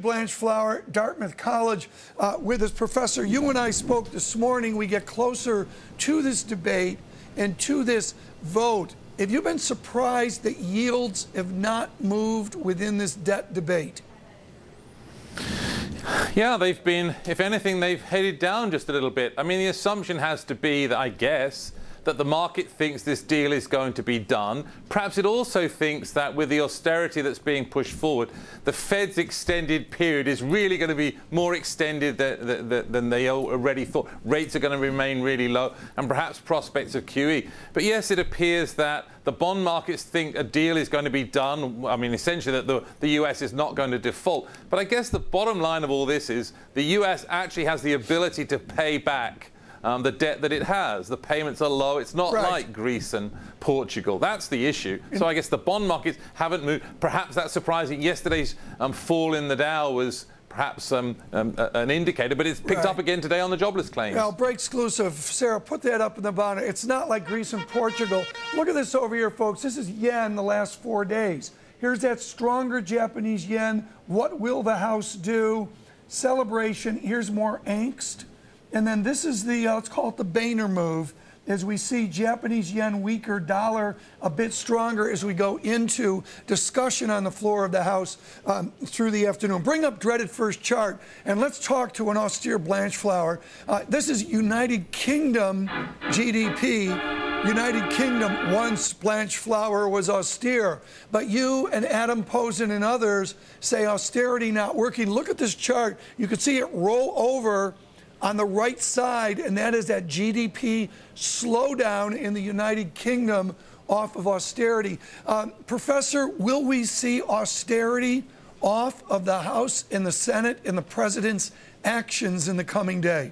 Blanchflower, Dartmouth College, with us. Professor, you and I spoke this morning. We get closer to this debate and to this vote. Have you been surprised that yields have not moved within this debt debate? Yeah, they've been, if anything, they've headed down just a little bit. I mean, the assumption has to be that, I guess, that the market thinks this deal is going to be done. Perhaps it also thinks that with the austerity that's being pushed forward, the Fed's extended period is really going to be more extended than they already thought. Rates are going to remain really low, and perhaps prospects of QE. But yes, it appears that the bond markets think a deal is going to be done. I mean, essentially that the US is not going to default. But I guess the bottom line of all this is the US actually has the ability to pay back the debt that it has. The payments are low. It's not like Greece and Portugal. That's the issue. So I guess the bond markets haven't moved. Perhaps that's surprising. Yesterday's fall in the Dow was perhaps an indicator, but it's picked up again today on the jobless claims. Now, break exclusive. Sarah, put that up in the bottom. It's not like Greece and Portugal. Look at this over here, folks. This is yen the last 4 days. Here's that stronger Japanese yen. What will the house do? Celebration. Here's more angst. And then this is the, let's call it the Boehner move, as we see Japanese yen weaker, dollar a bit stronger as we go into discussion on the floor of the House through the afternoon. Bring up dreaded first chart, and let's talk to an austere Blanchflower. This is United Kingdom GDP. United Kingdom, once Blanchflower was austere, but you and Adam Posen and others say austerity not working. Look at this chart. You can see it roll over on the right side, and that is that GDP slowdown in the United Kingdom off of austerity. Professor, will we see austerity off of the House and the Senate and the President's actions in the coming day?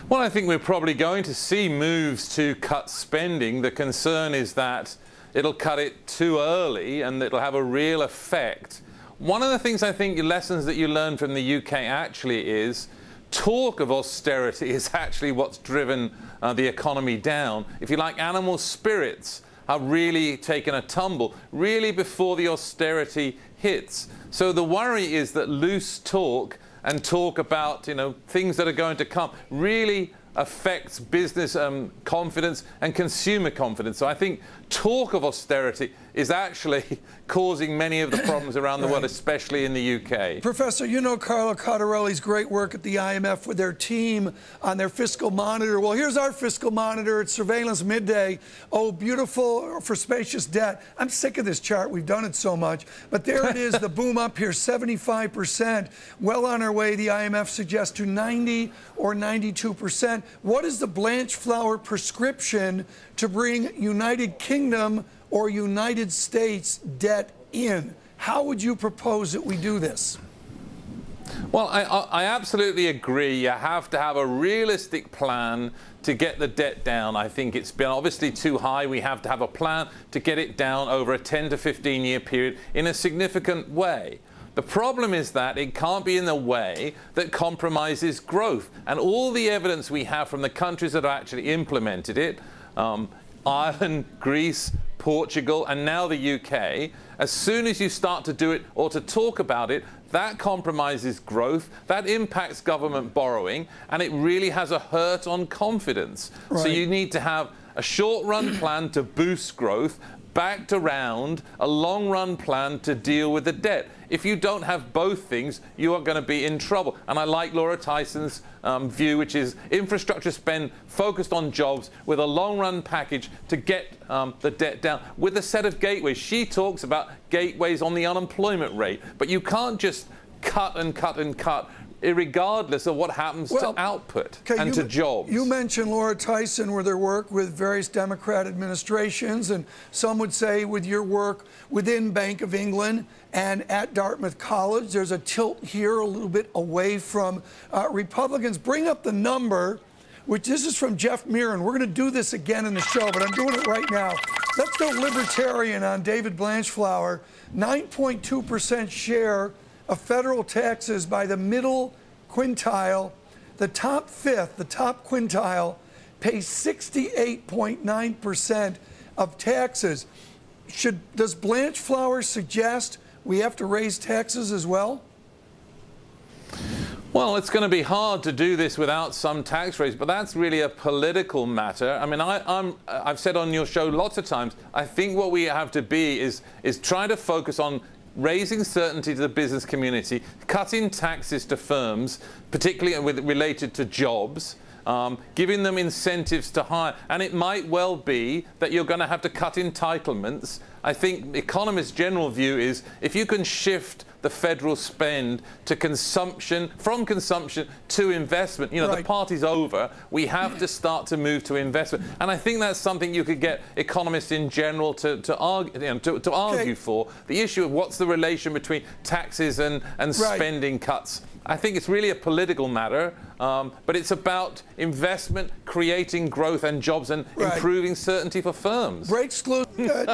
Well, I think we're probably going to see moves to cut spending. The concern is that it'll cut it too early and it'll have a real effect. One of the things I think lessons that you learn from the UK actually is talk of austerity is actually what's driven the economy down. If you like, animal spirits have really taken a tumble, really before the austerity hits. So the worry is that loose talk and talk about, things that are going to come really affects business confidence and consumer confidence. So I think talk of austerity is actually causing many of the problems around the world, especially in the UK. Professor, you know Carlo Cottarelli's great work at the IMF with their team on their fiscal monitor. Well, here's our fiscal monitor. It's surveillance midday. Oh, beautiful for spacious debt. I'm sick of this chart. We've done it so much. But there it is, the boom up here, 75%. Well on our way, the IMF suggests, to 90 or 92%. What is the Blanchflower prescription to bring United Kingdom or United States debt in? How would you propose that we do this? Well, I absolutely agree. You have to have a realistic plan to get the debt down. I think it's been obviously too high. We have to have a plan to get it down over a 10 to 15-year period in a significant way. The problem is that it can't be in the way that compromises growth. And all the evidence we have from the countries that have actually implemented it, Ireland, Greece, Portugal, and now the UK, as soon as you start to do it or to talk about it, that compromises growth, that impacts government borrowing, and it really has a hurt on confidence. So you need to have a short-run plan to boost growth, backed around a long-run plan to deal with the debt. If you don't have both things, you are going to be in trouble. And I like Laura Tyson's view, which is infrastructure spend focused on jobs with a long-run package to get the debt down with a set of gateways. She talks about gateways on the unemployment rate, but you can't just cut and cut and cut irregardless of what happens to output and to jobs. You mentioned Laura Tyson with her work with various Democrat administrations, and some would say with your work within Bank of England and at Dartmouth College, there's a tilt here a little bit away from Republicans. Bring up the number, which this is from Jeff Mirren. We're going to do this again in the show, but I'm doing it right now. Let's go libertarian on David Blanchflower. 9.2% share of federal taxes by the middle quintile. The top fifth, the top quintile, pays 68.9% of taxes. Does Blanchflower suggest we have to raise taxes as well? Well, it's going to be hard to do this without some tax raise, but that's really a political matter. I mean, I've said on your show lots of times, I think what we have to be is try to focus on raising certainty to the business community, cutting taxes to firms, particularly related to jobs, giving them incentives to hire. And it might well be that you're going to have to cut entitlements. I think economists' general view is if you can shift the federal spend to consumption, from consumption to investment, you know, right. The party's over. We have to start to move to investment. And I think that's something you could get economists in general to argue for. The issue of what's the relation between taxes and spending cuts. I think it's really a political matter, but it's about investment, creating growth and jobs, and improving certainty for firms. Break exclusion.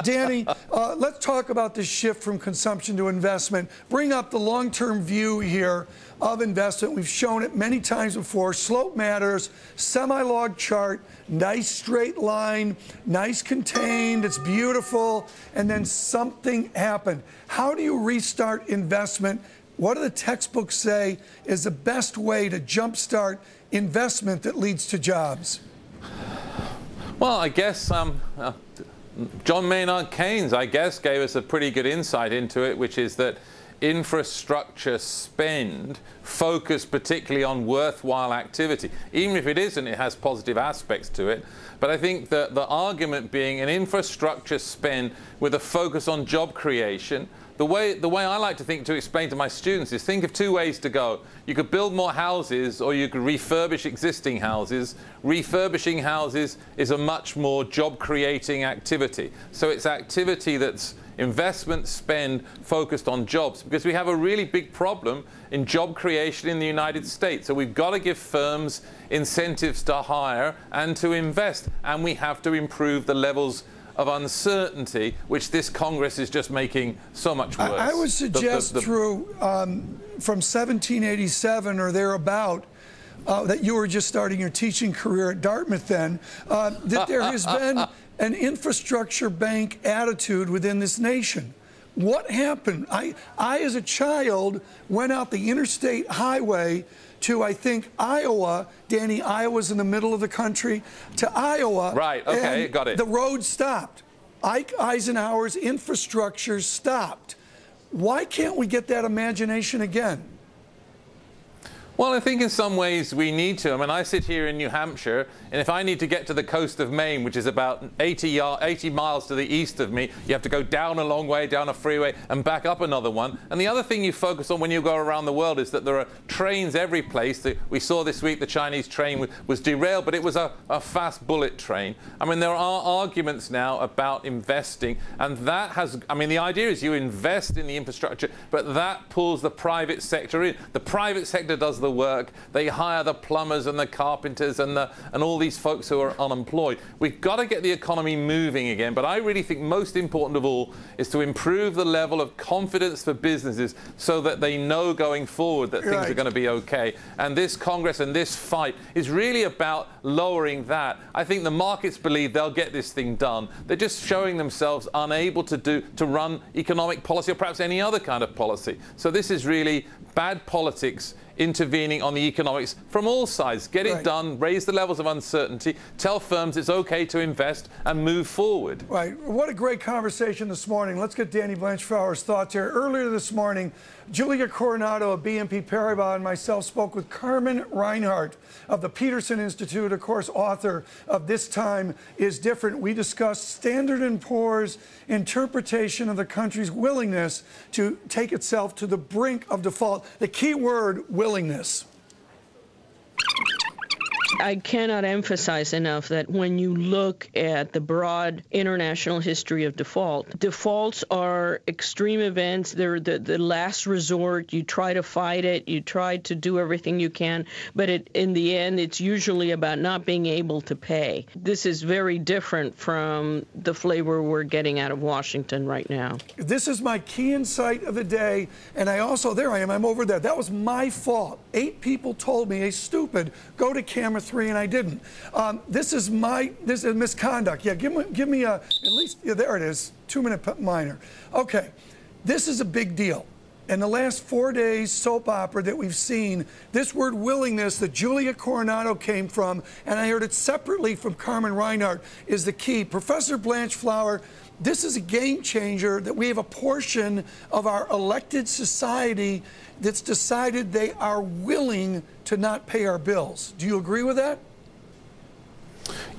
Danny, let's talk about this shift from consumption to investment. Bring up the long-term view here of investment. We've shown it many times before. Slope matters, semi-log chart, nice straight line, nice contained, it's beautiful, and then something happened. How do you restart investment? What do the textbooks say is the best way to jumpstart investment that leads to jobs? Well, I guess John Maynard Keynes, I guess, gave us a pretty good insight into it, which is that infrastructure spend focused particularly on worthwhile activity. Even if it isn't, it has positive aspects to it. But I think that the argument being an infrastructure spend with a focus on job creation. The way I like to explain to my students is think of two ways to go. You could build more houses or you could refurbish existing houses. Refurbishing houses is a much more job-creating activity. So it's activity that's investment spend focused on jobs, because we have a really big problem in job creation in the United States. So we've got to give firms incentives to hire and to invest, and we have to improve the levels of uncertainty, which this Congress is just making so much worse. I would suggest from 1787 or thereabout, that you were just starting your teaching career at Dartmouth then, that there has been an infrastructure bank attitude within this nation. What happened? I as a child, went out the interstate highway to, I think, Iowa. Danny, Iowa's in the middle of the country, to Iowa. Right, okay, got it. The road stopped. Ike Eisenhower's infrastructure stopped. Why can't we get that imagination again? Well, I think in some ways we need to. I mean, I sit here in New Hampshire, and if I need to get to the coast of Maine, which is about 80 miles to the east of me, you have to go down a long way, down a freeway, and back up another one. And the other thing you focus on when you go around the world is that there are trains every place. We saw this week the Chinese train was derailed, but it was a fast bullet train. I mean, there are arguments now about investing, and that has, I mean, the idea is you invest in the infrastructure, but that pulls the private sector in. The private sector does the work. They hire the plumbers and the carpenters and all these folks who are unemployed. We've got to get the economy moving again, but I really think most important of all is to improve the level of confidence for businesses so that they know going forward that things are going to be okay. And this Congress and this fight is really about lowering that. I think the markets believe they'll get this thing done. They're just showing themselves unable to run economic policy or perhaps any other kind of policy. So this is really bad politics intervening on the economics from all sides. Get it done, raise the levels of uncertainty, tell firms it's okay to invest and move forward. Right. What a great conversation this morning. Let's get Danny Blanchflower's thoughts here. Earlier this morning, Julia Coronado of BNP Paribas and myself spoke with Carmen Reinhart of the Peterson Institute, of course, author of This Time is Different. We discussed Standard & Poor's interpretation of the country's willingness to take itself to the brink of default. The key word, willingness. I cannot emphasize enough that when you look at the broad international history of default, defaults are extreme events. They're the last resort. You try to fight it. You try to do everything you can. But in the end, it's usually about not being able to pay. This is very different from the flavor we're getting out of Washington right now. This is my key insight of the day. And I also, there I am, I'm over there. That was my fault. 8 people told me, hey, stupid, go to camera 3, and I didn't. This is misconduct. Yeah, give me at least, yeah, there it is, 2-minute minor. Okay, This is a big deal. In the last 4 days soap opera that we've seen, this word willingness that Julia Coronado came from, and I heard it separately from Carmen Reinhart, is the key. Professor Blanchflower, this is a game changer that we have a portion of our elected society that's decided they are willing to not pay our bills. Do you agree with that?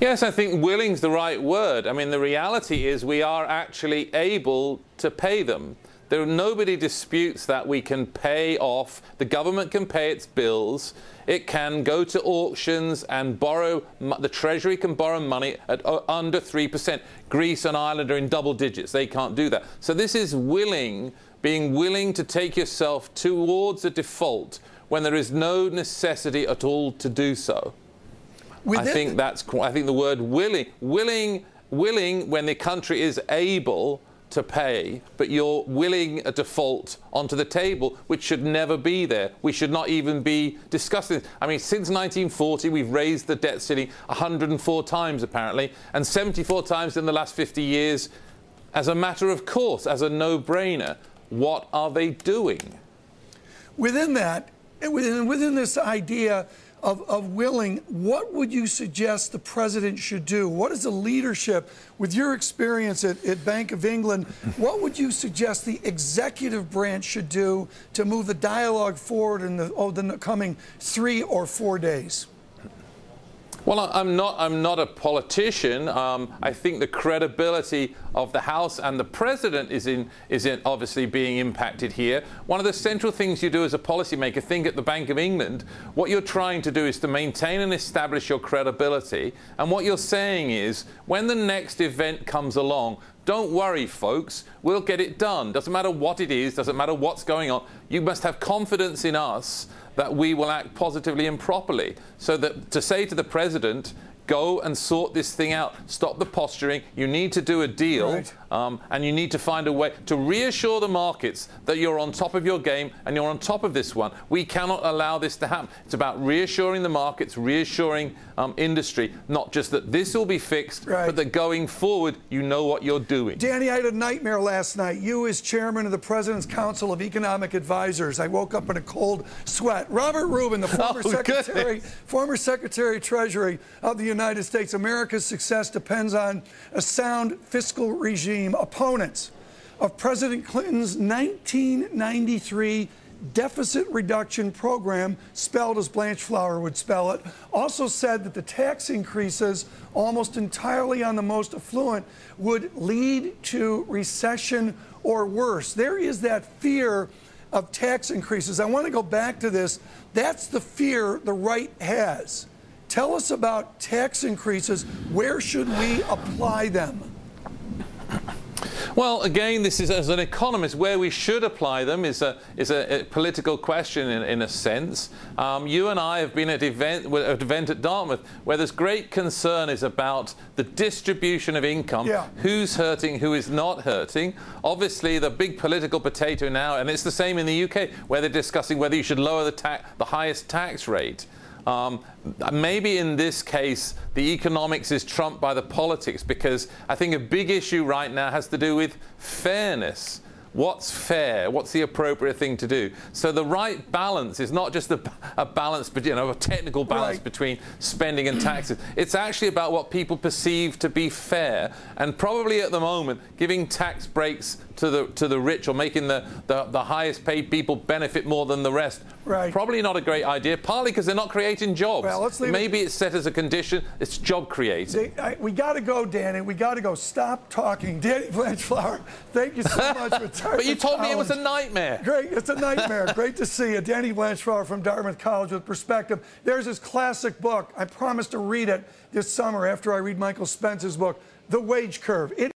Yes, I think willing's the right word. I mean, the reality is we are actually able to pay them. Nobody disputes that we can pay off, the government can pay its bills, it can go to auctions and borrow, the Treasury can borrow money at under 3%. Greece and Ireland are in double digits, they can't do that. So this is willing, being willing to take yourself towards a default when there is no necessity at all to do so. I think the word willing when the country is able to pay, but you're willing a default onto the table, which should never be there. We should not even be discussing it. I mean, since 1940, we've raised the debt ceiling 104 times, apparently, and 74 times in the last 50 years as a matter of course, as a no-brainer. What are they doing? Within that, within this idea of willing, what would you suggest the president should do? What is the leadership, with your experience at Bank of England, what would you suggest the executive branch should do to move the dialogue forward in the coming 3 or 4 days? Well, I'm not a politician. I think the credibility of the House and the President is obviously being impacted here. One of the central things you do as a policymaker, think at the Bank of England, what you're trying to do is to maintain and establish your credibility. And what you're saying is, when the next event comes along, don't worry, folks, we'll get it done. Doesn't matter what it is, doesn't matter what's going on. You must have confidence in us that we will act positively and properly. So that to say to the president, go and sort this thing out, stop the posturing, you need to do a deal, right. And you need to find a way to reassure the markets that you're on top of your game and you're on top of this one. We cannot allow this to happen. It's about reassuring the markets, reassuring industry, not just that this will be fixed, right, but that going forward, you know what you're doing. Danny, I had a nightmare last night. You as chairman of the President's Council of Economic Advisors, I woke up in a cold sweat. Robert Rubin, the former Secretary of Treasury of the United States, America's success depends on a sound fiscal regime. Opponents of President Clinton's 1993 deficit reduction program, spelled as Blanchflower would spell it, also said that the tax increases almost entirely on the most affluent would lead to recession or worse. There is that fear of tax increases. I want to go back to this. That's the fear the right has. Tell us about tax increases. Where should we apply them? Well, again, this is, as an economist, where we should apply them is a political question in a sense. You and I have been at an event at Dartmouth where there's great concern is about the distribution of income, who's hurting, who is not hurting. Obviously, the big political potato now, and it's the same in the UK, where they're discussing whether you should lower the highest tax rate. Maybe in this case, the economics is trumped by the politics, because I think a big issue right now has to do with fairness. What's fair? What's the appropriate thing to do? So the right balance is not just a balance, but a technical balance between spending and taxes. It's actually about what people perceive to be fair, and probably at the moment giving tax breaks to the rich, or making the highest paid people benefit more than the rest. Probably not a great idea, partly because they're not creating jobs. Well, maybe it's set as a condition, it's job creating. We got to go, Danny. We got to go. Stop talking. Danny Blanchflower, thank you so much for time. But you told me it was a nightmare. Great, it's a nightmare. Great to see you. Danny Blanchflower from Dartmouth College with Perspective. There's his classic book. I promise to read it this summer after I read Michael Spence's book, The Wage Curve.